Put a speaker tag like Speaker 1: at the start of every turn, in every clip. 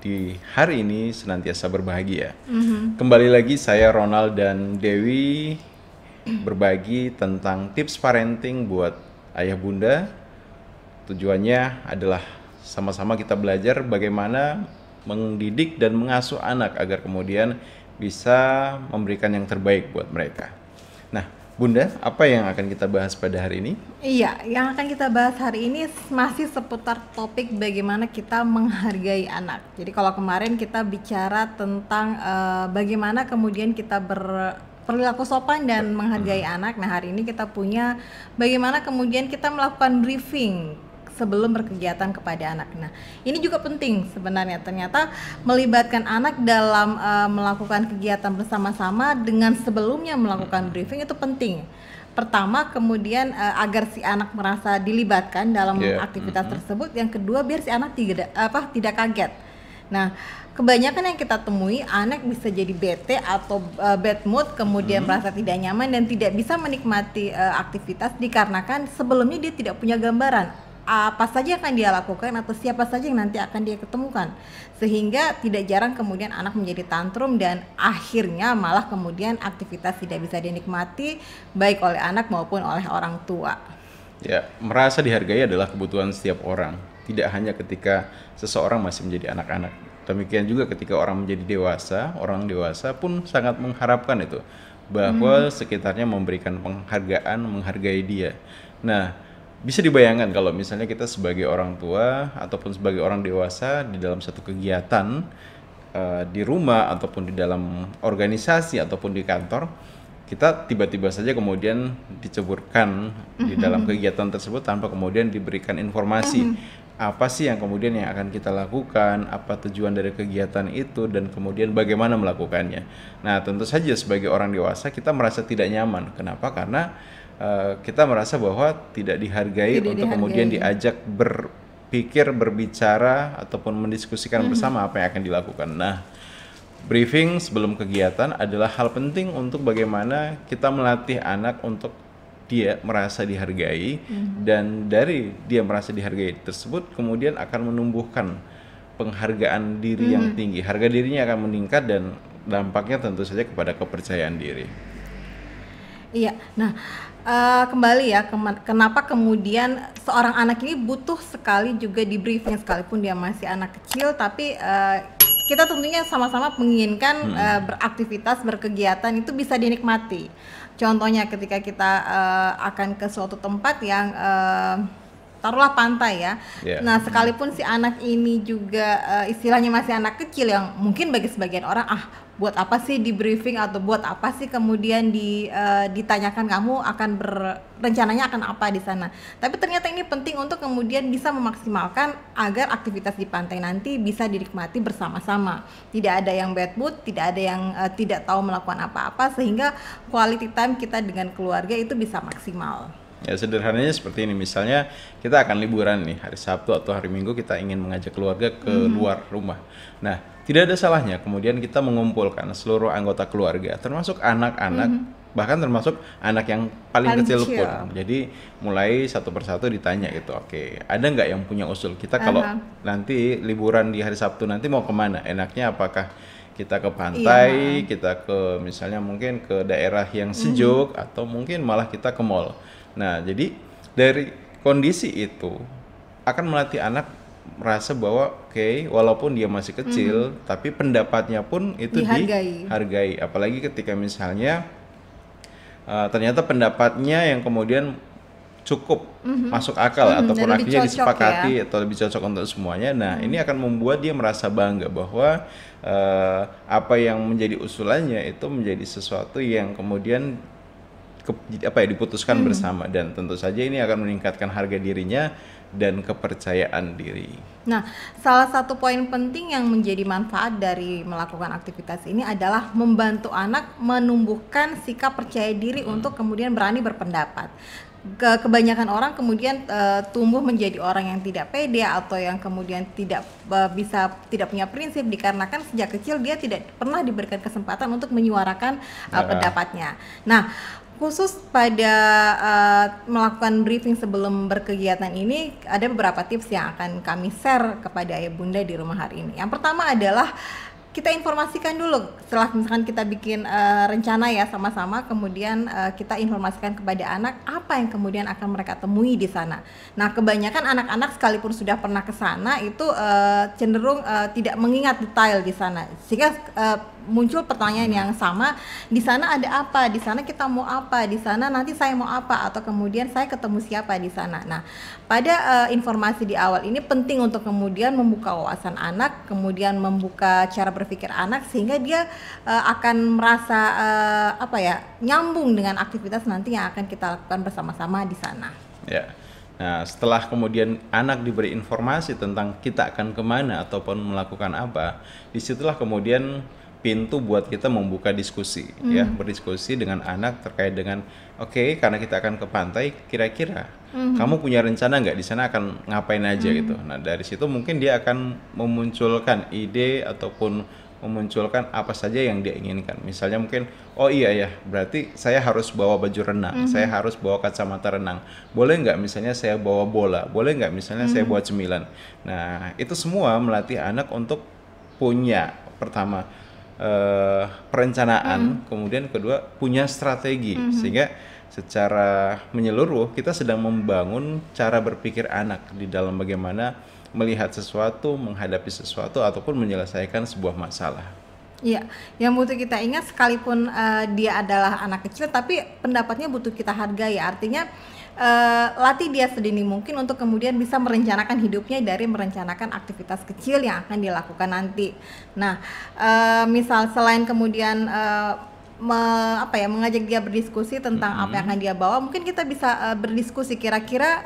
Speaker 1: di hari ini senantiasa berbahagia. Kembali lagi saya Ronald dan Dewi berbagi tentang tips parenting buat ayah bunda. Tujuannya adalah sama-sama kita belajar bagaimana mendidik dan mengasuh anak agar kemudian bisa memberikan yang terbaik buat mereka. Nah, Bunda, apa yang akan kita bahas pada hari ini?
Speaker 2: Iya, yang akan kita bahas hari ini masih seputar topik bagaimana kita menghargai anak. Jadi kalau kemarin kita bicara tentang bagaimana kemudian kita berperilaku sopan dan menghargai anak. Nah, hari ini kita punya bagaimana kemudian kita melakukan briefing sebelum berkegiatan kepada anak. Nah, ini juga penting sebenarnya. Ternyata melibatkan anak dalam melakukan kegiatan bersama-sama dengan sebelumnya melakukan briefing itu penting. Pertama, kemudian agar si anak merasa dilibatkan dalam aktivitas tersebut. Yang kedua, biar si anak tidak kaget. Nah, kebanyakan yang kita temui anak bisa jadi bete atau bad mood, kemudian merasa tidak nyaman dan tidak bisa menikmati aktivitas dikarenakan sebelumnya dia tidak punya gambaran apa saja akan dia lakukan atau siapa saja yang nanti akan dia ketemukan, sehingga tidak jarang kemudian anak menjadi tantrum dan akhirnya malah kemudian aktivitas tidak bisa dinikmati baik oleh anak maupun oleh orang tua.
Speaker 1: Ya, merasa dihargai adalah kebutuhan setiap orang, tidak hanya ketika seseorang masih menjadi anak-anak. Demikian juga ketika orang menjadi dewasa, orang dewasa pun sangat mengharapkan itu, bahwa sekitarnya memberikan penghargaan, menghargai dia. Nah, bisa dibayangkan kalau misalnya kita sebagai orang tua ataupun sebagai orang dewasa di dalam satu kegiatan di rumah ataupun di dalam organisasi ataupun di kantor, kita tiba-tiba saja kemudian diceburkan di dalam kegiatan tersebut tanpa kemudian diberikan informasi apa sih yang kemudian yang akan kita lakukan, apa tujuan dari kegiatan itu, dan kemudian bagaimana melakukannya. Nah, tentu saja sebagai orang dewasa kita merasa tidak nyaman. Kenapa? Karena kita merasa bahwa tidak dihargai untuk kemudian diajak berpikir, berbicara, ataupun mendiskusikan bersama apa yang akan dilakukan. Nah, briefing sebelum kegiatan adalah hal penting untuk bagaimana kita melatih anak untuk dia merasa dihargai, dan dari dia merasa dihargai tersebut kemudian akan menumbuhkan penghargaan diri yang tinggi. Harga dirinya akan meningkat dan dampaknya tentu saja kepada kepercayaan diri.
Speaker 2: Iya, nah kembali ya, kenapa kemudian seorang anak ini butuh sekali juga di briefing sekalipun dia masih anak kecil, tapi kita tentunya sama-sama menginginkan beraktivitas, berkegiatan itu bisa dinikmati. Contohnya ketika kita akan ke suatu tempat yang taruhlah pantai ya. Nah, sekalipun si anak ini juga istilahnya masih anak kecil yang mungkin bagi sebagian orang buat apa sih di briefing atau buat apa sih kemudian ditanyakan kamu akan rencananya akan apa di sana. Tapi ternyata ini penting untuk kemudian bisa memaksimalkan agar aktivitas di pantai nanti bisa dinikmati bersama-sama. Tidak ada yang bad mood, tidak ada yang tidak tahu melakukan apa-apa, sehingga quality time kita dengan keluarga itu bisa maksimal.
Speaker 1: Ya, sederhananya seperti ini. Misalnya kita akan liburan nih hari Sabtu atau hari Minggu, kita ingin mengajak keluarga ke luar rumah. Nah, tidak ada salahnya kemudian kita mengumpulkan seluruh anggota keluarga, termasuk anak-anak, bahkan termasuk anak yang paling kecil pun. Jadi mulai satu persatu ditanya gitu, oke, ada nggak yang punya usul? Kita kalau nanti liburan di hari Sabtu nanti mau kemana? Enaknya apakah kita ke pantai, kita ke misalnya mungkin ke daerah yang sejuk, atau mungkin malah kita ke mall. Nah, jadi dari kondisi itu akan melatih anak merasa bahwa walaupun dia masih kecil, tapi pendapatnya pun itu dihargai. Apalagi ketika misalnya ternyata pendapatnya yang kemudian cukup masuk akal ataupun akhirnya disepakati atau lebih cocok untuk semuanya. Nah, ini akan membuat dia merasa bangga bahwa apa yang menjadi usulannya itu menjadi sesuatu yang kemudian diputuskan bersama, dan tentu saja ini akan meningkatkan harga dirinya dan kepercayaan diri.
Speaker 2: Nah, salah satu poin penting yang menjadi manfaat dari melakukan aktivitas ini adalah membantu anak menumbuhkan sikap percaya diri untuk kemudian berani berpendapat. Kebanyakan orang kemudian tumbuh menjadi orang yang tidak pede atau yang kemudian tidak punya prinsip dikarenakan sejak kecil dia tidak pernah diberikan kesempatan untuk menyuarakan pendapatnya. Nah, khusus pada melakukan briefing sebelum berkegiatan ini, ada beberapa tips yang akan kami share kepada ayah bunda di rumah hari ini. Yang pertama adalah kita informasikan dulu setelah misalkan kita bikin rencana ya sama-sama, kemudian kita informasikan kepada anak apa yang kemudian akan mereka temui di sana. Nah, kebanyakan anak-anak sekalipun sudah pernah ke sana itu cenderung tidak mengingat detail di sana, sehingga muncul pertanyaan yang sama, di sana ada apa, di sana kita mau apa, di sana nanti saya mau apa, atau kemudian saya ketemu siapa di sana. Nah, pada informasi di awal ini penting untuk kemudian membuka wawasan anak, kemudian membuka cara berpikir anak, sehingga dia akan merasa nyambung dengan aktivitas nanti yang akan kita lakukan bersama-sama di sana.
Speaker 1: Ya. Nah, setelah kemudian anak diberi informasi tentang kita akan kemana ataupun melakukan apa, disitulah kemudian pintu buat kita membuka diskusi, ya, berdiskusi dengan anak terkait dengan oke, karena kita akan ke pantai, kira-kira kamu punya rencana nggak di sana akan ngapain aja gitu. Nah, dari situ mungkin dia akan memunculkan ide ataupun memunculkan apa saja yang dia inginkan. Misalnya mungkin, oh iya ya, berarti saya harus bawa baju renang, saya harus bawa kacamata renang. Boleh nggak misalnya saya bawa bola? Boleh nggak misalnya saya bawa cemilan? Nah, itu semua melatih anak untuk punya, pertama, perencanaan, kemudian kedua punya strategi, sehingga secara menyeluruh kita sedang membangun cara berpikir anak di dalam bagaimana melihat sesuatu, menghadapi sesuatu, ataupun menyelesaikan sebuah masalah.
Speaker 2: Iya, yang butuh kita ingat sekalipun dia adalah anak kecil, tapi pendapatnya butuh kita hargai. Artinya latih dia sedini mungkin untuk kemudian bisa merencanakan hidupnya dari merencanakan aktivitas kecil yang akan dilakukan nanti. Nah, misal selain kemudian mengajak dia berdiskusi tentang apa yang akan dia bawa, mungkin kita bisa berdiskusi kira-kira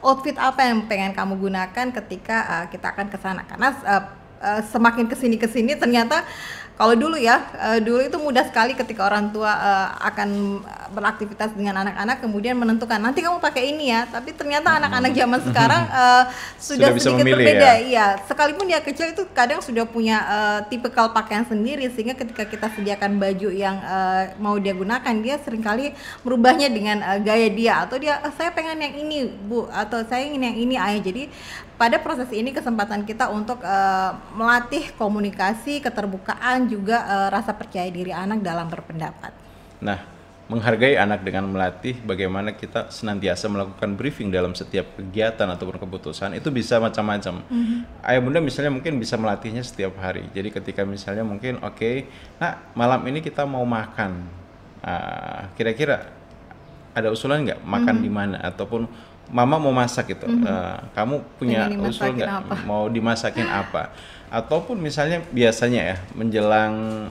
Speaker 2: outfit apa yang pengen kamu gunakan ketika kita akan ke sana, karena semakin kesini ternyata kalau dulu dulu itu mudah sekali ketika orang tua akan beraktivitas dengan anak-anak kemudian menentukan nanti kamu pakai ini ya, tapi ternyata anak-anak zaman sekarang sudah sedikit berbeda. Iya, sekalipun dia kecil itu kadang sudah punya tipikal pakaian sendiri, sehingga ketika kita sediakan baju yang mau dia gunakan, dia seringkali merubahnya dengan gaya dia, atau dia saya pengen yang ini Bu, atau saya ingin yang ini Ayah. Jadi pada proses ini kesempatan kita untuk melatih komunikasi, keterbukaan, juga rasa percaya diri anak dalam berpendapat.
Speaker 1: Nah, menghargai anak dengan melatih bagaimana kita senantiasa melakukan briefing dalam setiap kegiatan ataupun keputusan itu bisa macam-macam. Ayah bunda misalnya mungkin bisa melatihnya setiap hari. Jadi ketika misalnya mungkin nak malam ini kita mau makan, kira-kira ada usulan nggak makan di mana, ataupun mama mau masak gitu, kamu punya usul nggak mau dimasakin apa? Ataupun misalnya biasanya ya menjelang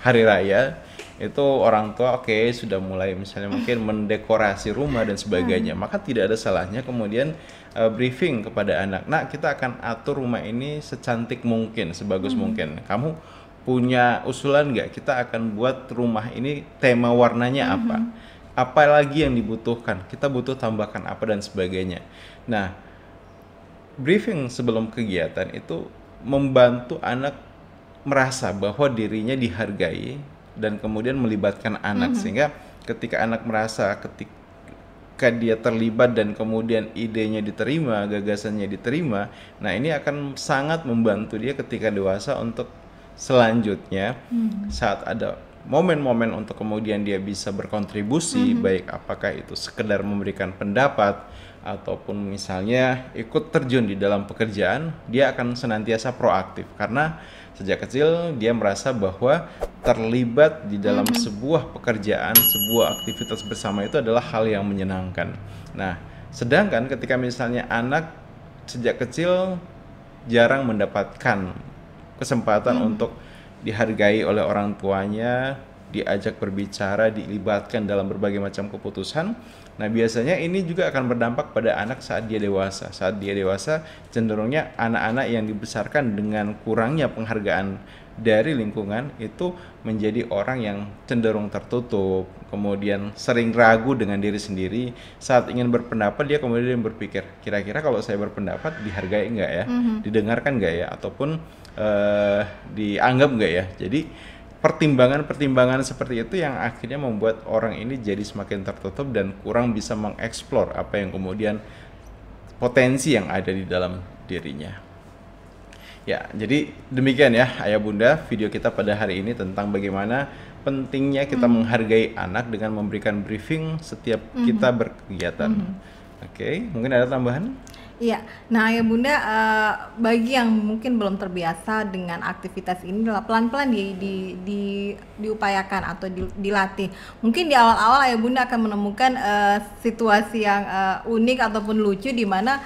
Speaker 1: hari raya itu orang tua sudah mulai misalnya mungkin mendekorasi rumah dan sebagainya, maka tidak ada salahnya kemudian briefing kepada anak, nah kita akan atur rumah ini secantik mungkin, sebagus mungkin, kamu punya usulan nggak, kita akan buat rumah ini tema warnanya apa lagi yang dibutuhkan, kita butuh tambahkan apa dan sebagainya. Nah, briefing sebelum kegiatan itu membantu anak merasa bahwa dirinya dihargai dan kemudian melibatkan anak, sehingga ketika anak merasa ketika dia terlibat dan kemudian idenya diterima, gagasannya diterima, nah ini akan sangat membantu dia ketika dewasa untuk selanjutnya saat ada momen-momen untuk kemudian dia bisa berkontribusi, baik apakah itu sekedar memberikan pendapat ataupun misalnya ikut terjun di dalam pekerjaan, dia akan senantiasa proaktif karena sejak kecil dia merasa bahwa terlibat di dalam sebuah pekerjaan, sebuah aktivitas bersama itu adalah hal yang menyenangkan. Nah, sedangkan ketika misalnya anak sejak kecil jarang mendapatkan kesempatan untuk dihargai oleh orang tuanya, diajak berbicara, dilibatkan dalam berbagai macam keputusan. Nah, biasanya ini juga akan berdampak pada anak saat dia dewasa. Saat dia dewasa, cenderungnya anak-anak yang dibesarkan dengan kurangnya penghargaan dari lingkungan itu menjadi orang yang cenderung tertutup, kemudian sering ragu dengan diri sendiri. Saat ingin berpendapat, dia kemudian berpikir, kira-kira kalau saya berpendapat dihargai enggak ya, didengarkan enggak ya, ataupun dianggap enggak ya. Jadi pertimbangan-pertimbangan seperti itu yang akhirnya membuat orang ini jadi semakin tertutup dan kurang bisa mengeksplor apa yang kemudian potensi yang ada di dalam dirinya. Ya, jadi demikian ya Ayah Bunda video kita pada hari ini tentang bagaimana pentingnya kita menghargai anak dengan memberikan briefing setiap kita berkegiatan. Oke, mungkin ada tambahan?
Speaker 2: Iya, nah ya Bunda, bagi yang mungkin belum terbiasa dengan aktivitas ini, pelan-pelan diupayakan atau dilatih. Mungkin di awal-awal ya Bunda akan menemukan situasi yang unik ataupun lucu di mana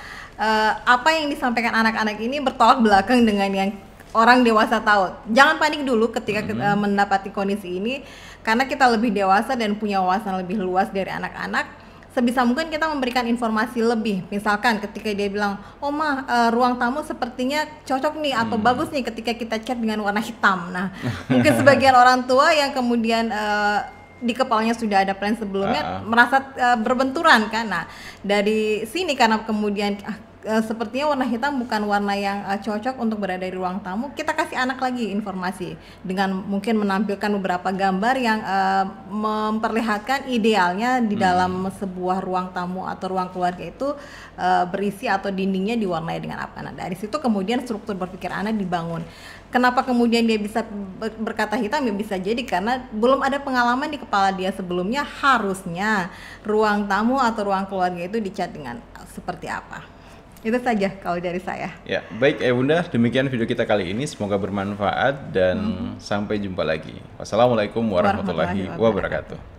Speaker 2: apa yang disampaikan anak-anak ini bertolak belakang dengan yang orang dewasa tahu. Jangan panik dulu ketika mendapati kondisi ini, karena kita lebih dewasa dan punya wawasan lebih luas dari anak-anak. Sebisa mungkin kita memberikan informasi lebih. Misalkan ketika dia bilang, oh ma, ruang tamu sepertinya cocok nih atau bagus nih ketika kita cat dengan warna hitam. Nah, mungkin sebagian orang tua yang kemudian di kepalanya sudah ada plan sebelumnya merasa berbenturan kan. Nah, dari sini karena kemudian sepertinya warna hitam bukan warna yang cocok untuk berada di ruang tamu, kita kasih anak lagi informasi dengan mungkin menampilkan beberapa gambar yang memperlihatkan idealnya di dalam sebuah ruang tamu atau ruang keluarga itu berisi atau dindingnya diwarnai dengan apa. Nah, dari situ kemudian struktur berpikir anak dibangun. Kenapa kemudian dia bisa berkata hitam? Ya bisa jadi karena belum ada pengalaman di kepala dia sebelumnya harusnya ruang tamu atau ruang keluarga itu dicat dengan seperti apa. Itu saja kalau dari saya.
Speaker 1: Ya, baik Ayah Bunda, demikian video kita kali ini. Semoga bermanfaat dan sampai jumpa lagi. Wassalamualaikum warahmatullahi wabarakatuh.